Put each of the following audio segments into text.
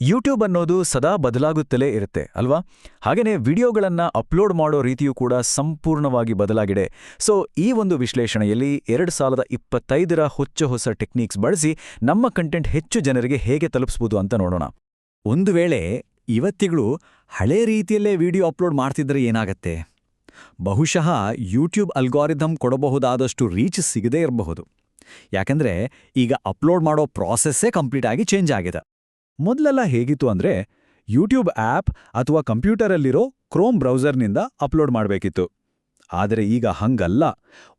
YouTube ಅನ್ನೋದು ಸದಾ ಬದಲಾಗುತ್ತಲೇ ಇರುತ್ತೆ ಅಲ್ವಾ? ಹಾಗೇನೇ ವಿಡಿಯೋಗಳನ್ನ ಅಪ್ಲೋಡ್ ಮಾಡೋ ರೀತಿಯೂ ಕೂಡ ಸಂಪೂರ್ಣವಾಗಿ ಬದಲಾಗಿದೆ. ಸೊ ಈ ಒಂದು ವಿಶ್ಲೇಷಣೆಯಲ್ಲಿ 2025ರ ಹೊಸ ಟೆಕ್ನಿಕ್ಸ್ ಬಳಸಿ ನಮ್ಮ ಕಂಟೆಂಟ್ ಹೆಚ್ಚು ಜನರಿಗೆ ಹೇಗೆ ತಲುಪಿಸಬಹುದು ಅಂತ ನೋಡೋಣ. ಒಂದು ವೇಳೆ ಇವತ್ತಿಗಳು ಹಳೆ ರೀತಿಯಲ್ಲೇ ವಿಡಿಯೋ ಅಪ್ಲೋಡ್ ಮಾಡ್ತಿದ್ರೆ ಏನಾಗತ್ತೆ? ಬಹುಶಃ ಯೂಟ್ಯೂಬ್ ಅಲ್ಗಾರಿದಮ್ ಕೊಡಬಹುದಾದಷ್ಟು ರೀಚ್ ಸಿಗದೇ ಇರಬಹುದು. ಯಾಕಂದ್ರೆ ಈಗ ಅಪ್ಲೋಡ್ ಮಾಡೋ ಪ್ರಾಸೆಸ್ಸೇ ಕಂಪ್ಲೀಟ್ ಆಗಿ ಚೇಂಜ್ ಆಗಿದೆ. ಮೊದಲೆಲ್ಲ ಹೇಗಿತ್ತು ಅಂದ್ರೆ ಯೂಟ್ಯೂಬ್ ಆ್ಯಪ್ ಅಥವಾ ಕಂಪ್ಯೂಟರಲ್ಲಿರೋ ಕ್ರೋಮ್ ಬ್ರೌಸರ್ನಿಂದ ಅಪ್ಲೋಡ್ ಮಾಡಬೇಕಿತ್ತು. ಆದರೆ ಈಗ ಹಂಗಲ್ಲ.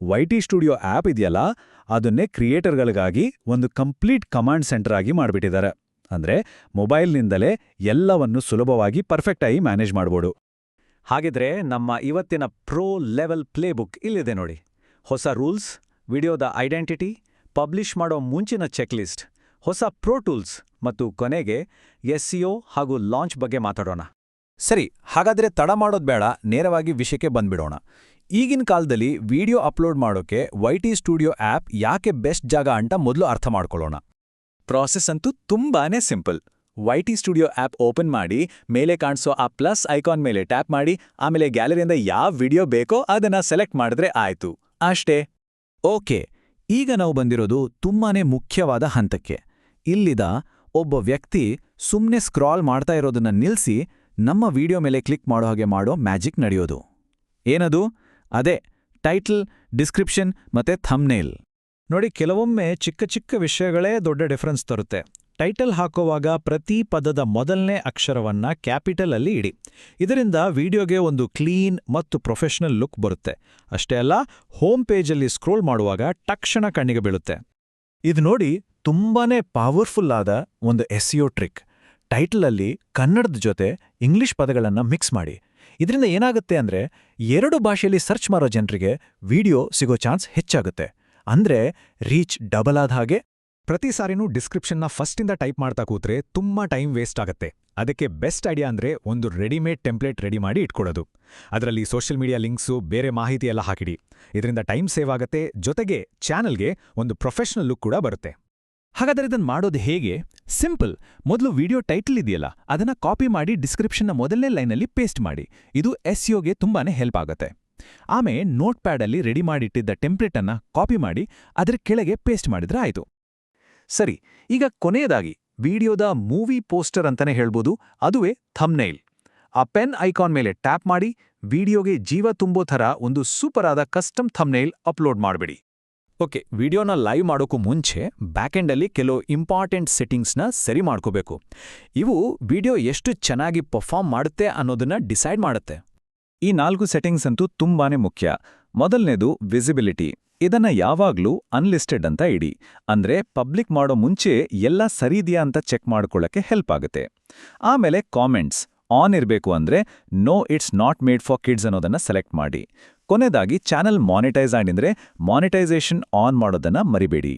ವೈಟಿ ಸ್ಟುಡಿಯೋ ಆ್ಯಪ್ ಇದೆಯಲ್ಲ, ಅದನ್ನೇ ಕ್ರಿಯೇಟರ್ಗಳಿಗಾಗಿ ಒಂದು ಕಂಪ್ಲೀಟ್ ಕಮಾಂಡ್ ಸೆಂಟರ್ ಆಗಿ ಮಾಡಿಬಿಟ್ಟಿದ್ದಾರೆ. ಅಂದ್ರೆ ಮೊಬೈಲ್ನಿಂದಲೇ ಎಲ್ಲವನ್ನು ಸುಲಭವಾಗಿ ಪರ್ಫೆಕ್ಟಾಗಿ ಮ್ಯಾನೇಜ್ ಮಾಡ್ಬೋದು. ಹಾಗಿದ್ರೆ ನಮ್ಮ ಇವತ್ತಿನ ಪ್ರೋ ಲೆವೆಲ್ ಪ್ಲೇಬುಕ್ ಇಲ್ಲಿದೆ ನೋಡಿ. ಹೊಸ ರೂಲ್ಸ್, ವಿಡಿಯೋದ ಐಡೆಂಟಿಟಿ, ಪಬ್ಲಿಷ್ ಮಾಡೋ ಮುಂಚಿನ ಚೆಕ್ಲಿಸ್ಟ್, ಹೊಸ ಪ್ರೋ ಟೂಲ್ಸ್ ಮತ್ತು ಕೊನೆಗೆ SEO ಹಾಗೂ ಲಾಂಚ್ ಬಗ್ಗೆ ಮಾತಾಡೋಣ. ಸರಿ, ಹಾಗಾದ್ರೆ ತಡ ಮಾಡೋದು ಬೇಡ, ನೇರವಾಗಿ ವಿಷಯಕ್ಕೆ ಬಂದ್ಬಿಡೋಣ. ಈಗಿನ ಕಾಲದಲ್ಲಿ ವಿಡಿಯೋ ಅಪ್ಲೋಡ್ ಮಾಡೋಕೆ ವೈಟಿ ಸ್ಟುಡಿಯೋ ಆ್ಯಪ್ ಯಾಕೆ ಬೆಸ್ಟ್ ಜಾಗ ಅಂತ ಮೊದಲು ಅರ್ಥ ಮಾಡ್ಕೊಳ್ಳೋಣ. ಪ್ರಾಸೆಸ್ ಅಂತೂ ತುಂಬಾನೇ ಸಿಂಪಲ್. ವೈಟಿ ಸ್ಟುಡಿಯೋ ಆ್ಯಪ್ ಓಪನ್ ಮಾಡಿ, ಮೇಲೆ ಕಾಣಿಸೋ ಆ ಪ್ಲಸ್ ಐಕಾನ್ ಮೇಲೆ ಟ್ಯಾಪ್ ಮಾಡಿ, ಆಮೇಲೆ ಗ್ಯಾಲರಿಯಿಂದ ಯಾವ ವಿಡಿಯೋ ಬೇಕೋ ಅದನ್ನ ಸೆಲೆಕ್ಟ್ ಮಾಡಿದ್ರೆ ಆಯ್ತು. ಅಷ್ಟೇ. ಓಕೆ, ಈಗ ನಾವು ಬಂದಿರೋದು ತುಂಬಾನೇ ಮುಖ್ಯವಾದ ಹಂತಕ್ಕೆ. ಇಲ್ಲಿದ ಒಬ್ಬ ವ್ಯಕ್ತಿ ಸುಮ್ಮನೆ ಸ್ಕ್ರಾಲ್ ಮಾಡ್ತಾ ಇರೋದನ್ನ ನಿಲ್ಲಿಸಿ ನಮ್ಮ ವಿಡಿಯೋ ಮೇಲೆ ಕ್ಲಿಕ್ ಮಾಡೋ ಹಾಗೆ ಮಾಡೋ ಮ್ಯಾಜಿಕ್ ನಡೆಯೋದು. ಏನದು? ಅದೇ ಟೈಟಲ್, ಡಿಸ್ಕ್ರಿಪ್ಷನ್ ಮತ್ತೆ ಥಂಬ್ನೇಲ್. ನೋಡಿ, ಕೆಲವೊಮ್ಮೆ ಚಿಕ್ಕ ಚಿಕ್ಕ ವಿಷಯಗಳೇ ದೊಡ್ಡ ಡಿಫರೆನ್ಸ್ ತರುತ್ತೆ. ಟೈಟಲ್ ಹಾಕೋವಾಗ ಪ್ರತಿ ಪದದ ಮೊದಲನೇ ಅಕ್ಷರವನ್ನ ಕ್ಯಾಪಿಟಲ್ ಅಲ್ಲಿ ಇಡಿ. ಇದರಿಂದ ವಿಡಿಯೋಗೆ ಒಂದು ಕ್ಲೀನ್ ಮತ್ತು ಪ್ರೊಫೆಷನಲ್ ಲುಕ್ ಬರುತ್ತೆ. ಅಷ್ಟೇ ಅಲ್ಲ, ಹೋಮ್ ಪೇಜಲ್ಲಿ ಸ್ಕ್ರೋಲ್ ಮಾಡುವಾಗ ತಕ್ಷಣ ಕಣ್ಣಿಗೆ ಬೀಳುತ್ತೆ. ಇದು ನೋಡಿ, ತುಂಬಾನೇ ಪವರ್ಫುಲ್ ಆದ ಒಂದು SEO ಟ್ರಿಕ್. ಟೈಟಲಲ್ಲಿ ಕನ್ನಡದ ಜೊತೆ ಇಂಗ್ಲಿಷ್ ಪದಗಳನ್ನ ಮಿಕ್ಸ್ ಮಾಡಿ. ಇದರಿಂದ ಏನಾಗುತ್ತೆ ಅಂದ್ರೆ 2 ಭಾಷೆಯಲ್ಲಿ ಸರ್ಚ್ ಮಾಡೋ ಜನರಿಗೆ ವಿಡಿಯೋ ಸಿಗೋ ಚಾನ್ಸ್ ಹೆಚ್ಚಾಗುತ್ತೆ. ಅಂದ್ರೆ ರೀಚ್ ಡಬಲ್ ಆದ ಹಾಗೆ. ಪ್ರತಿ ಸಾರಿನೂ ಡಿಸ್ಕ್ರಿಪ್ಷನ್ನ ಫಸ್ಟಿಂದ ಟೈಪ್ ಮಾಡ್ತಾ ಕೂತ್ರೆ ತುಂಬಾ ಟೈಮ್ ವೇಸ್ಟ್ ಆಗತ್ತೆ. ಅದಕ್ಕೆ ಬೆಸ್ಟ್ ಐಡಿಯಾ ಅಂದ್ರೆ ಒಂದು ರೆಡಿಮೇಡ್ ಟೆಂಪ್ಲೇಟ್ ರೆಡಿ ಮಾಡಿ ಇಟ್ಕೊಳ್ಳೋದು. ಅದರಲ್ಲಿ ಸೋಷಿಯಲ್ ಮೀಡಿಯಾ ಲಿಂಕ್ಸು, ಬೇರೆ ಮಾಹಿತಿ ಎಲ್ಲ ಹಾಕಿಡಿ. ಇದರಿಂದ ಟೈಮ್ ಸೇವ್ ಆಗತ್ತೆ, ಜೊತೆಗೆ ಚಾನಲ್ಗೆ ಒಂದು ಪ್ರೊಫೆಷನಲ್ ಲುಕ್ ಕೂಡ ಬರುತ್ತೆ. ಹಾಗಾದರೆ ಇದನ್ನು ಮಾಡೋದು ಹೇಗೆ? ಸಿಂಪಲ್. ಮೊದಲು ವಿಡಿಯೋ ಟೈಟಲ್ ಇದೆಯಲ್ಲ, ಅದನ್ನ ಕಾಪಿ ಮಾಡಿ ಡಿಸ್ಕ್ರಿಪ್ಷನ್ನ ಮೊದಲನೇ ಲೈನಲ್ಲಿ ಪೇಸ್ಟ್ ಮಾಡಿ. ಇದು SEOಗೆ ತುಂಬಾನೇ ಹೆಲ್ಪ್ ಆಗುತ್ತೆ. ಆಮೇಲೆ ನೋಟ್ ಪ್ಯಾಡಲ್ಲಿ ರೆಡಿ ಮಾಡಿಟ್ಟಿದ್ದ ಟೆಂಪ್ಲೇಟನ್ನು ಕಾಪಿ ಮಾಡಿ ಅದರ ಕೆಳಗೆ ಪೇಸ್ಟ್ ಮಾಡಿದ್ರೆ ಆಯಿತು. ಸರಿ, ಈಗ ಕೊನೆಯದಾಗಿ ವಿಡಿಯೋದ ಮೂವಿ ಪೋಸ್ಟರ್ ಅಂತಾನೆ ಹೇಳ್ಬೋದು, ಅದುವೇ ಥಂಬ್ನೇಲ್. ಆ ಪೆನ್ ಐಕಾನ್ ಮೇಲೆ ಟ್ಯಾಪ್ ಮಾಡಿ ವಿಡಿಯೋಗೆ ಜೀವ ತುಂಬೋ ಥರ ಒಂದು ಸೂಪರ್ ಆದ ಕಸ್ಟಮ್ ಥಂಬ್ನೇಲ್ ಅಪ್ಲೋಡ್ ಮಾಡಬೇಡಿ. ಓಕೆ, ವಿಡಿಯೋನ ಲೈವ್ ಮಾಡೋಕ್ಕೂ ಮುಂಚೆ ಬ್ಯಾಕೆಂಡಲ್ಲಿ ಕೆಲವು ಇಂಪಾರ್ಟೆಂಟ್ ಸೆಟ್ಟಿಂಗ್ಸ್ನ ಸರಿ ಮಾಡ್ಕೋಬೇಕು. ಇವು ವಿಡಿಯೋ ಎಷ್ಟು ಚೆನ್ನಾಗಿ ಪರ್ಫಾರ್ಮ್ ಮಾಡುತ್ತೆ ಅನ್ನೋದನ್ನ ಡಿಸೈಡ್ ಮಾಡುತ್ತೆ. ಈ 4 ಸೆಟ್ಟಿಂಗ್ಸ್ ಅಂತೂ ತುಂಬಾನೇ ಮುಖ್ಯ. ಮೊದಲನೇದು ವಿಸಿಬಿಲಿಟಿ. ಇದನ್ನ ಯಾವಾಗ್ಲೂ ಅನ್ಲಿಸ್ಟೆಡ್ ಅಂತ ಇಡಿ. ಅಂದ್ರೆ ಪಬ್ಲಿಕ್ ಮಾಡೋ ಮುಂಚೆ ಎಲ್ಲ ಸರಿದೆಯಾ ಅಂತ ಚೆಕ್ ಮಾಡ್ಕೊಳ್ಳಕ್ಕೆ ಹೆಲ್ಪ್ ಆಗುತ್ತೆ. ಆಮೇಲೆ ಕಾಮೆಂಟ್ಸ್ ಆನ್ ಇರಬೇಕು ಅಂದ್ರೆ no it's not made for kids ಅನ್ನೋದನ್ನ ಸೆಲೆಕ್ಟ್ ಮಾಡಿ. ಕೊನೆಯದಾಗಿ ಚಾನಲ್ ಮಾನಿಟೈಸ್ ಆಗಿದ್ರೆ ಮಾನಿಟೈಸೇಷನ್ ಆನ್ ಮಾಡೋದನ್ನ ಮರಿಬೇಡಿ.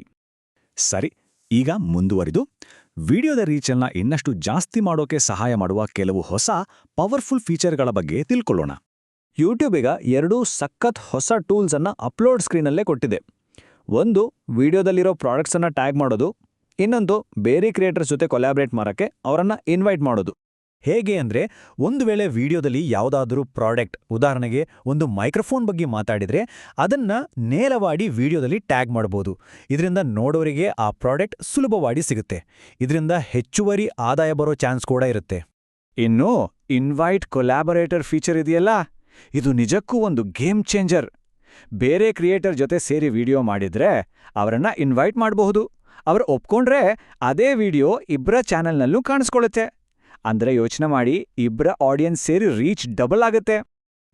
ಸರಿ, ಈಗ ಮುಂದುವರಿದು ವಿಡಿಯೋದ ರೀಚನ್ನ ಇನ್ನಷ್ಟು ಜಾಸ್ತಿ ಮಾಡೋಕೆ ಸಹಾಯ ಮಾಡುವ ಕೆಲವು ಹೊಸ ಪವರ್ಫುಲ್ ಫೀಚರ್ಗಳ ಬಗ್ಗೆ ತಿಳ್ಕೊಳ್ಳೋಣ. ಯೂಟ್ಯೂಬ್ ಈಗ 2 ಸಖತ್ ಹೊಸ ಟೂಲ್ಸ್ ಅನ್ನ ಅಪ್ಲೋಡ್ ಸ್ಕ್ರೀನಲ್ಲೇ ಕೊಟ್ಟಿದೆ. ಒಂದು, ವಿಡಿಯೋದಲ್ಲಿರೋ ಪ್ರಾಡಕ್ಟ್ಸ್ ಅನ್ನ ಟ್ಯಾಗ್ ಮಾಡೋದು. ಇನ್ನೊಂದು, ಬೇರೆ ಕ್ರಿಯೇಟರ್ಸ್ ಜೊತೆ ಕೊಲಾಬ್ರೇಟ್ ಮಾಡೋಕ್ಕೆ ಅವರನ್ನ ಇನ್ವೈಟ್ ಮಾಡೋದು. ಹೇಗೆ ಅಂದ್ರೆ, ಒಂದು ವೇಳೆ ವಿಡಿಯೋದಲ್ಲಿ ಯಾವುದಾದ್ರೂ ಪ್ರಾಡಕ್ಟ್, ಉದಾಹರಣೆಗೆ ಒಂದು ಮೈಕ್ರೋಫೋನ್ ಬಗ್ಗೆ ಮಾತಾಡಿದ್ರೆ ಅದನ್ನ ನೇರವಾಗಿ ವಿಡಿಯೋದಲ್ಲಿ ಟ್ಯಾಗ್ ಮಾಡಬಹುದು. ಇದರಿಂದ ನೋಡೋರಿಗೆ ಆ ಪ್ರಾಡಕ್ಟ್ ಸುಲಭವಾಗಿ ಸಿಗುತ್ತೆ. ಇದರಿಂದ ಹೆಚ್ಚುವರಿ ಆದಾಯ ಬರೋ ಚಾನ್ಸ್ ಕೂಡ ಇರುತ್ತೆ. ಇನ್ನು ಇನ್ವೈಟ್ ಕೊಲಾಬರೇಟರ್ ಫೀಚರ್ ಇದೆಯಲ್ಲ, ಇದು ನಿಜಕ್ಕೂ ಒಂದು ಗೇಮ್ ಚೇಂಜರ್. ಬೇರೆ ಕ್ರಿಯೇಟರ್ ಜೊತೆ ಸೇರಿ ವಿಡಿಯೋ ಮಾಡಿದ್ರೆ ಅವರನ್ನ ಇನ್ವೈಟ್ ಮಾಡಬಹುದು. ಅವರು ಒಪ್ಕೊಂಡ್ರೆ ಅದೇ ವಿಡಿಯೋ ಇಬ್ಬರ ಚಾನೆಲ್ನಲ್ಲೂ ಕಾಣಿಸ್ಕೊಳ್ಳುತ್ತೆ. ಅಂದ್ರೆ ಯೋಚನೆ ಮಾಡಿ, ಇಬ್ಬರ ಆಡಿಯನ್ಸ್ ಸೇರಿ ರೀಚ್ ಡಬಲ್ ಆಗುತ್ತೆ.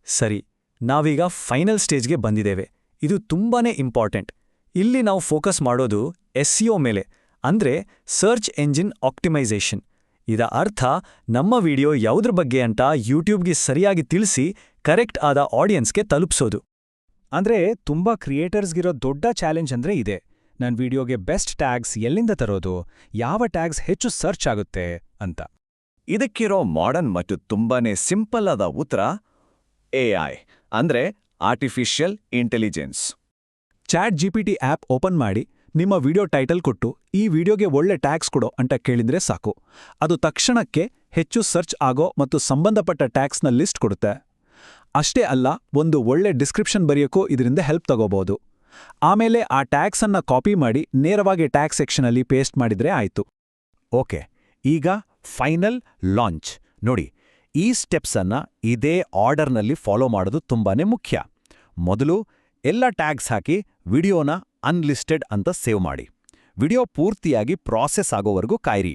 ಸರಿ, ನಾವೀಗ ಫೈನಲ್ ಸ್ಟೇಜ್ಗೆ ಬಂದಿದ್ದೇವೆ. ಇದು ತುಂಬಾನೇ ಇಂಪಾರ್ಟೆಂಟ್. ಇಲ್ಲಿ ನಾವು ಫೋಕಸ್ ಮಾಡೋದು SEO ಮೇಲೆ, ಅಂದ್ರೆ ಸರ್ಚ್ ಎಂಜಿನ್ ಆಪ್ಟಿಮೈಸೇಷನ್. ಇದರ ಅರ್ಥ ನಮ್ಮ ವಿಡಿಯೋ ಯಾವುದ್ರ ಬಗ್ಗೆ ಅಂತ ಯೂಟ್ಯೂಬ್ಗೆ ಸರಿಯಾಗಿ ತಿಳಿಸಿ ಕರೆಕ್ಟ್ ಆದ ಆಡಿಯನ್ಸ್ಗೆ ತಲುಪಿಸೋದು. ಅಂದ್ರೆ ತುಂಬಾ ಕ್ರಿಯೇಟರ್ಸ್ಗಿರೋ ದೊಡ್ಡ ಚಾಲೆಂಜ್ ಅಂದ್ರೆ ಇದೆ. ನನ್ನ ವಿಡಿಯೋಗೆ ಬೆಸ್ಟ್ ಟ್ಯಾಗ್ಸ್ ಎಲ್ಲಿಂದ ತರೋದು, ಯಾವ ಟ್ಯಾಗ್ಸ್ ಹೆಚ್ಚು ಸರ್ಚ್ ಆಗುತ್ತೆ ಅಂತ. ಇದಕ್ಕಿರೋ ಮಾಡರ್ನ್ ಮತ್ತು ತುಂಬಾನೇ ಸಿಂಪಲ್ ಆದ ಉತ್ತರ AI, ಅಂದ್ರೆ artificial intelligence. ChatGPT app open ಮಾಡಿ ನಿಮ್ಮ ವಿಡಿಯೋ ಟೈಟಲ್ ಕೊಟ್ಟು ಈ ವಿಡಿಯೋಗೆ ಒಳ್ಳೆ ಟ್ಯಾಗ್ಸ್ ಕೊಡೋ ಅಂತ ಕೇಳಿದ್ರೆ ಸಾಕು. ಅದು ತಕ್ಷಣಕ್ಕೆ ಹೆಚ್ಚು ಸರ್ಚ್ ಆಗೋ ಮತ್ತು ಸಂಬಂಧಪಟ್ಟ ಟ್ಯಾಗ್ಸ್ನ ಲಿಸ್ಟ್ ಕೊಡುತ್ತೆ. ಅಷ್ಟೇ ಅಲ್ಲ, ಒಂದು ಒಳ್ಳೆ ಡಿಸ್ಕ್ರಿಪ್ಷನ್ ಬರೆಯೋಕ್ಕೂ ಇದರಿಂದ ಹೆಲ್ಪ್ ತಗೋಬಹುದು. ಆಮೇಲೆ ಆ ಟ್ಯಾಗ್ಸನ್ನ ಕಾಪಿ ಮಾಡಿ ನೇರವಾಗಿ ಟ್ಯಾಗ್ ಸೆಕ್ಷನಲ್ಲಿ ಪೇಸ್ಟ್ ಮಾಡಿದ್ರೆ ಆಯ್ತು. ಓಕೆ, ಈಗ ಫೈನಲ್ ಲಾಂಚ್ ನೋಡಿ. ಈ ಸ್ಟೆಪ್ಸನ್ನ ಇದೇ ಆರ್ಡರ್ನಲ್ಲಿ ಫಾಲೋ ಮಾಡೋದು ತುಂಬಾನೇ ಮುಖ್ಯ. ಮೊದಲು ಎಲ್ಲ ಟ್ಯಾಗ್ಸ್ ಹಾಕಿ ವಿಡಿಯೋನ ಅನ್ಲಿಸ್ಟೆಡ್ ಅಂತ ಸೇವ್ ಮಾಡಿ. ವಿಡಿಯೋ ಪೂರ್ತಿಯಾಗಿ ಪ್ರಾಸೆಸ್ ಆಗೋವರೆಗೂ ಕಾಯಿರಿ.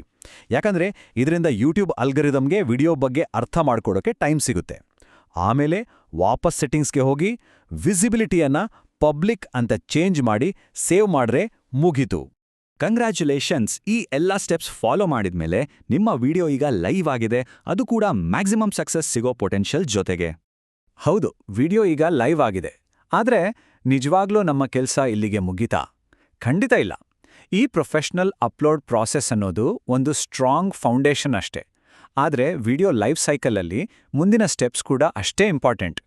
ಯಾಕಂದ್ರೆ ಇದರಿಂದ ಯೂಟ್ಯೂಬ್ ಅಲ್ಗರಿದಮ್ಗೆ ವಿಡಿಯೋ ಬಗ್ಗೆ ಅರ್ಥ ಮಾಡ್ಕೊಡೋಕೆ ಟೈಮ್ ಸಿಗುತ್ತೆ. ಆಮೇಲೆ ವಾಪಸ್ ಸೆಟ್ಟಿಂಗ್ಸ್ಗೆ ಹೋಗಿ ವಿಸಿಬಿಲಿಟಿಯನ್ನ ಪಬ್ಲಿಕ್ ಅಂತ ಚೇಂಜ್ ಮಾಡಿ ಸೇವ್ ಮಾಡ್ರೆ ಮುಗೀತು. ಕಂಗ್ರ್ಯಾಚುಲೇಷನ್ಸ್! ಈ ಎಲ್ಲ ಸ್ಟೆಪ್ಸ್ ಫಾಲೋ ಮಾಡಿದ್ಮೇಲೆ ನಿಮ್ಮ ವಿಡಿಯೋ ಈಗ ಲೈವ್ ಆಗಿದೆ, ಅದು ಕೂಡ ಮ್ಯಾಕ್ಸಿಮಮ್ ಸಕ್ಸಸ್ ಸಿಗೋ ಪೊಟೆನ್ಷಿಯಲ್ ಜೊತೆಗೆ. ಹೌದು, ವಿಡಿಯೋ ಈಗ ಲೈವ್ ಆಗಿದೆ. ಆದ್ರೆ ನಿಜವಾಗ್ಲೂ ನಮ್ಮ ಕೆಲಸ ಇಲ್ಲಿಗೆ ಮುಗೀತಾ? ಖಂಡಿತ ಇಲ್ಲ. ಈ ಪ್ರೊಫೆಷನಲ್ ಅಪ್ಲೋಡ್ ಪ್ರಾಸೆಸ್ ಅನ್ನೋದು ಒಂದು ಸ್ಟ್ರಾಂಗ್ ಫೌಂಡೇಶನ್ ಅಷ್ಟೇ. ಆದರೆ ವಿಡಿಯೋ ಲೈಫ್ ಸೈಕಲಲ್ಲಿ ಮುಂದಿನ ಸ್ಟೆಪ್ಸ್ ಕೂಡ ಅಷ್ಟೇ ಇಂಪಾರ್ಟೆಂಟ್.